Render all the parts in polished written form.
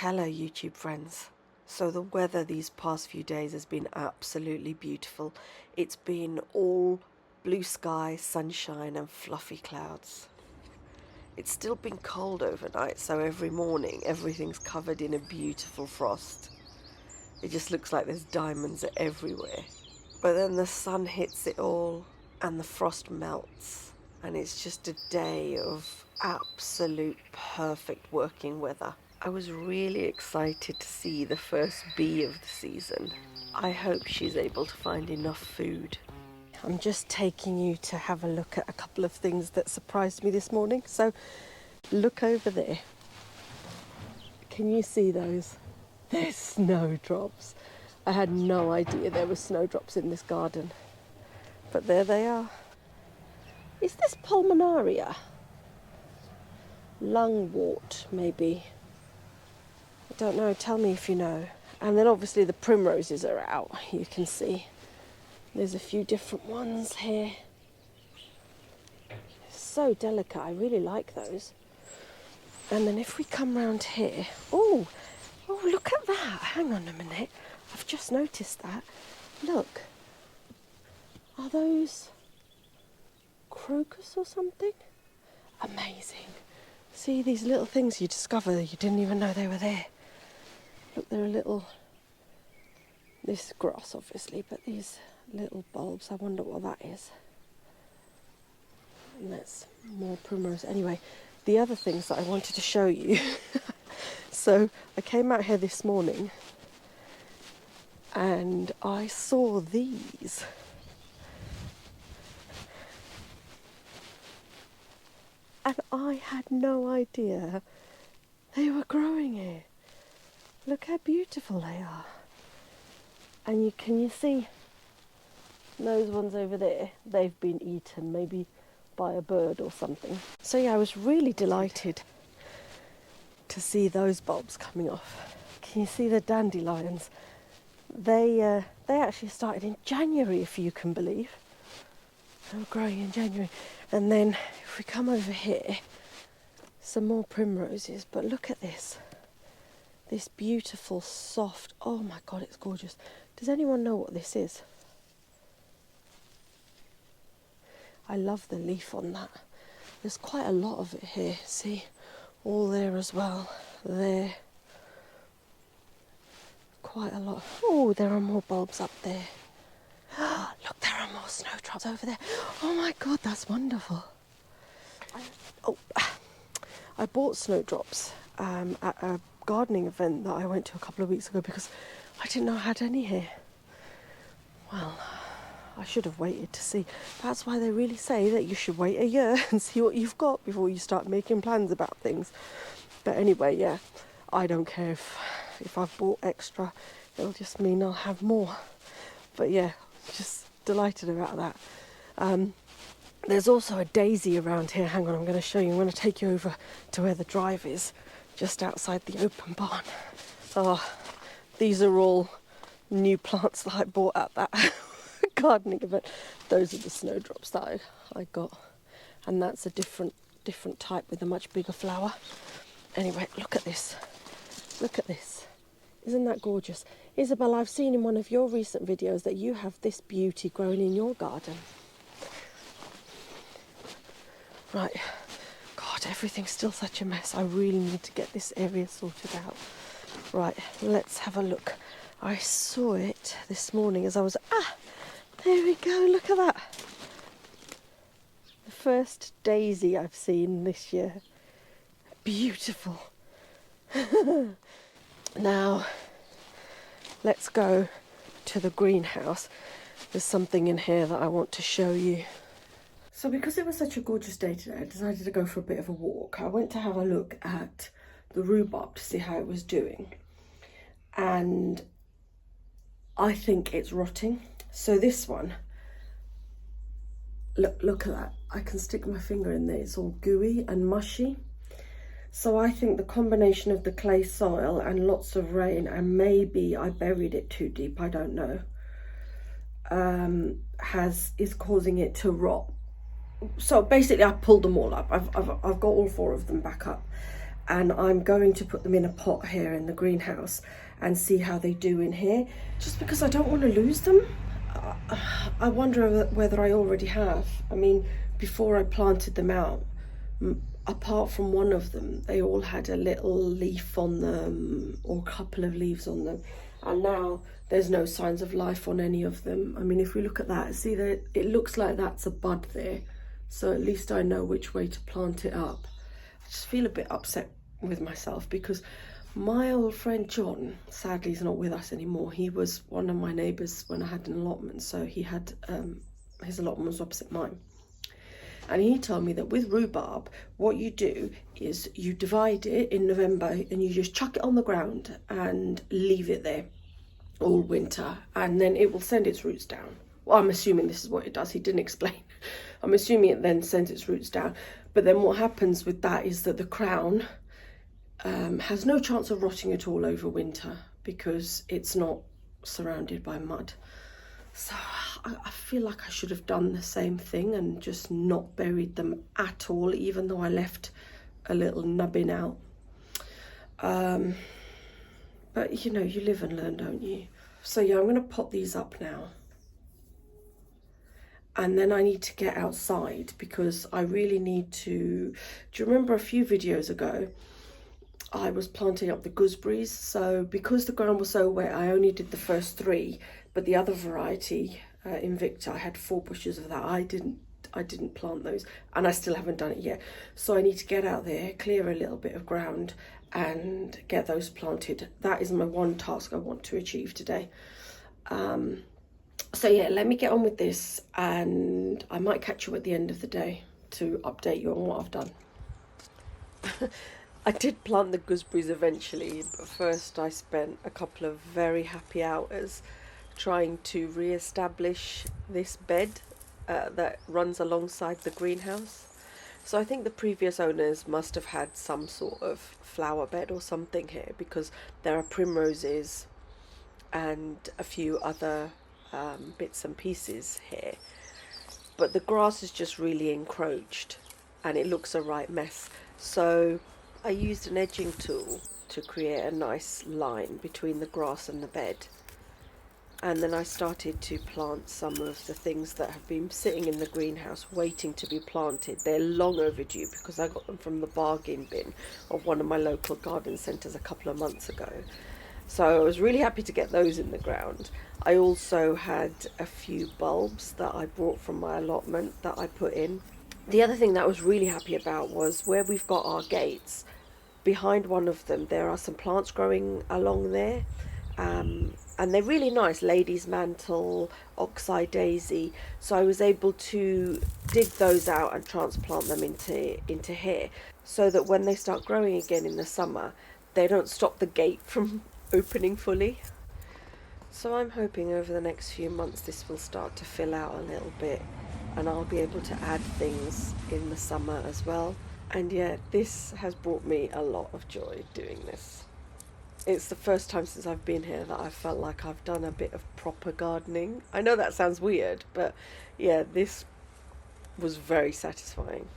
Hello YouTube friends. So the weather these past few days has been absolutely beautiful. It's been all blue sky, sunshine and fluffy clouds. It's still been cold overnight, so every morning everything's covered in a beautiful frost. It just looks like there's diamonds everywhere. But then the sun hits it all and the frost melts, and it's just a day of absolute perfect working weather. I was really excited to see the first bee of the season. I hope she's able to find enough food. I'm just taking you to have a look at a couple of things that surprised me this morning. So look over there. Can you see those? They're snowdrops. I had no idea there were snowdrops in this garden. But there they are. Is this pulmonaria? Lungwort, maybe. I don't know, tell me if you know. And then obviously the primroses are out, you can see. There's a few different ones here. So delicate, I really like those. And then if we come round here, oh, look at that. Hang on a minute, I've just noticed that. Look, are those crocus or something? Amazing. See these little things you discover that you didn't even know they were there. Look, there are little, this grass obviously, but these little bulbs, I wonder what that is. And that's more primrose. Anyway, the other things that I wanted to show you. So I came out here this morning and I saw these. And I had no idea they were growing here. Look how beautiful they are. And can you see those ones over there? They've been eaten, maybe by a bird or something. So yeah, I was really delighted to see those bulbs coming off. Can you see the dandelions? They actually started in January, if you can believe. They were growing in January. And then if we come over here, some more primroses, but look at this. This beautiful, soft, oh my God, it's gorgeous. Does anyone know what this is? I love the leaf on that. There's quite a lot of it here, see? All there as well, there. Quite a lot. Oh, there are more bulbs up there. Look, there are more snowdrops over there. Oh my God, that's wonderful. I bought snowdrops at a gardening event that I went to a couple of weeks ago because I didn't know I had any here. Well, I should have waited to see. That's why they really say that you should wait a year and see what you've got before you start making plans about things. But anyway, yeah, I don't care if I've bought extra. It'll just mean I'll have more. But yeah, just delighted about that. There's also a daisy around here. Hang on, I'm going to show you. I'm going to take you over to where the drive is, just outside the open barn. Oh, these are all new plants that I bought at that gardening event. Those are the snowdrops that I got. And that's a different type with a much bigger flower. Anyway, look at this. Look at this. Isn't that gorgeous? Isabel, I've seen in one of your recent videos that you have this beauty growing in your garden. Right, God, everything's still such a mess. I really need to get this area sorted out. Right, let's have a look. I saw it this morning as I was... there we go, look at that. The first daisy I've seen this year. Beautiful. Now, let's go to the greenhouse. There's something in here that I want to show you. So because it was such a gorgeous day today, I decided to go for a bit of a walk. I went to have a look at the rhubarb to see how it was doing. And I think it's rotting. So this one, look at that. I can stick my finger in there. It's all gooey and mushy. So I think the combination of the clay soil and lots of rain, and maybe I buried it too deep, I don't know, is causing it to rot. So basically I pulled them all up. I've got all 4 of them back up, and I'm going to put them in a pot here in the greenhouse and see how they do in here, just because I don't want to lose them. I wonder whether I already have. I mean, before I planted them out, apart from one of them, they all had a little leaf on them or a couple of leaves on them, and now there's no signs of life on any of them. I mean, if we look at that, see that it looks like that's a bud there, so at least I know which way to plant it up. I just feel a bit upset with myself because my old friend John, sadly, is not with us anymore. He was one of my neighbours when I had an allotment, so he had his allotment was opposite mine. And he told me that with rhubarb, what you do is you divide it in November and you just chuck it on the ground and leave it there all winter, and then it will send its roots down. Well, I'm assuming this is what it does. He didn't explain. I'm assuming it then sends its roots down. But then what happens with that is that the crown has no chance of rotting at all over winter because it's not surrounded by mud. So I feel like I should have done the same thing and just not buried them at all, even though I left a little nubbin out. But you know, you live and learn, don't you? So yeah, I'm going to pot these up now. And then I need to get outside because I really need to... Do you remember a few videos ago, I was planting up the gooseberries? So because the ground was so wet, I only did the first 3, but the other variety, Invicta, I had 4 bushes of that. I didn't plant those, and I still haven't done it yet. So I need to get out there, clear a little bit of ground and get those planted. That is my one task I want to achieve today. So yeah, let me get on with this, and I might catch you at the end of the day to update you on what I've done. I did plant the gooseberries eventually, but first I spent a couple of very happy hours trying to re-establish this bed that runs alongside the greenhouse. So I think the previous owners must have had some sort of flower bed or something here, because there are primroses and a few other bits and pieces here. But the grass is just really encroached and it looks a right mess. So I used an edging tool to create a nice line between the grass and the bed. And then I started to plant some of the things that have been sitting in the greenhouse waiting to be planted. They're long overdue because I got them from the bargain bin of one of my local garden centres a couple of months ago. So I was really happy to get those in the ground. I also had a few bulbs that I brought from my allotment that I put in. The other thing that I was really happy about was where we've got our gates, behind one of them there are some plants growing along there. And they're really nice, lady's mantle, oxeye daisy. So I was able to dig those out and transplant them into here, so that when they start growing again in the summer, they don't stop the gate from opening fully. So I'm hoping over the next few months this will start to fill out a little bit and I'll be able to add things in the summer as well. And yeah, this has brought me a lot of joy doing this. It's the first time since I've been here that I felt like I've done a bit of proper gardening. I know that sounds weird, but yeah, this was very satisfying.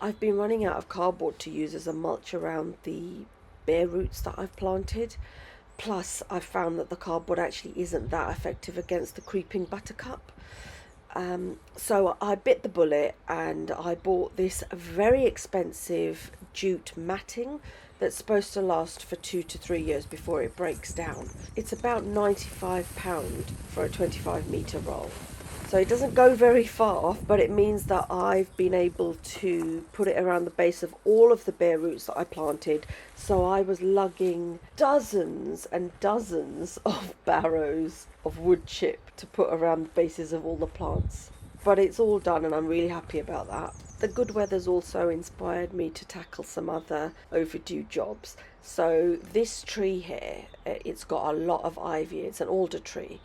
I've been running out of cardboard to use as a mulch around the bare roots that I've planted. Plus, I've found that the cardboard actually isn't that effective against the creeping buttercup. So I bit the bullet and I bought this very expensive jute matting that's supposed to last for 2 to 3 years before it breaks down. It's about £95 for a 25-metre roll. So it doesn't go very far, but it means that I've been able to put it around the base of all of the bare roots that I planted. So I was lugging dozens and dozens of barrows of wood chip to put around the bases of all the plants. But it's all done and I'm really happy about that. The good weather's also inspired me to tackle some other overdue jobs. So this tree here, it's got a lot of ivy. It's an alder tree.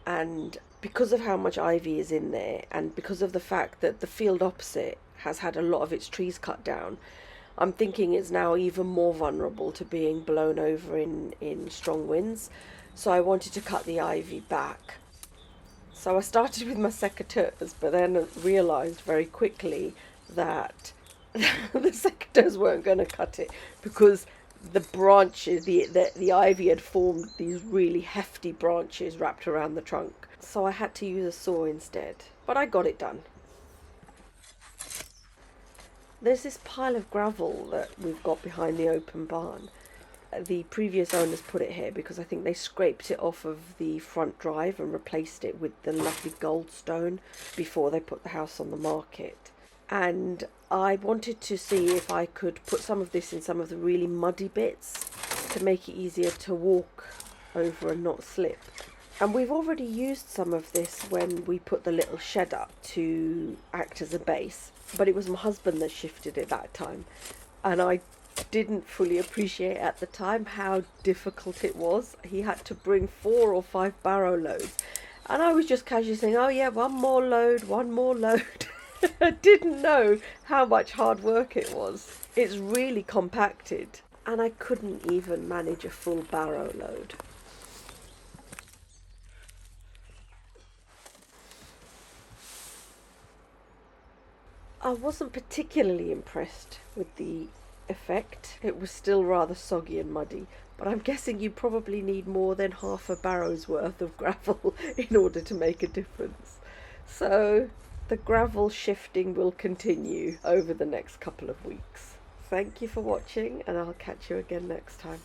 And because of how much ivy is in there, and because of the fact that the field opposite has had a lot of its trees cut down, I'm thinking it's now even more vulnerable to being blown over in strong winds. So I wanted to cut the ivy back. So I started with my secateurs, but then realised very quickly that the secateurs weren't going to cut it, because the branches, the ivy had formed these really hefty branches wrapped around the trunk. So I had to use a saw instead. But I got it done. There's this pile of gravel that we've got behind the open barn. The previous owners put it here because I think they scraped it off of the front drive and replaced it with the lovely gold stone before they put the house on the market. And I wanted to see if I could put some of this in some of the really muddy bits to make it easier to walk over and not slip. And we've already used some of this when we put the little shed up to act as a base, but it was my husband that shifted it that time, and I didn't fully appreciate at the time how difficult it was. He had to bring 4 or 5 barrow loads, and I was just casually saying, oh yeah, one more load. I didn't know how much hard work it was. It's really compacted, and I couldn't even manage a full barrow load. I wasn't particularly impressed with the effect. It was still rather soggy and muddy, but I'm guessing you probably need more than half a barrow's worth of gravel in order to make a difference. So the gravel shifting will continue over the next couple of weeks. Thank you for watching, and I'll catch you again next time.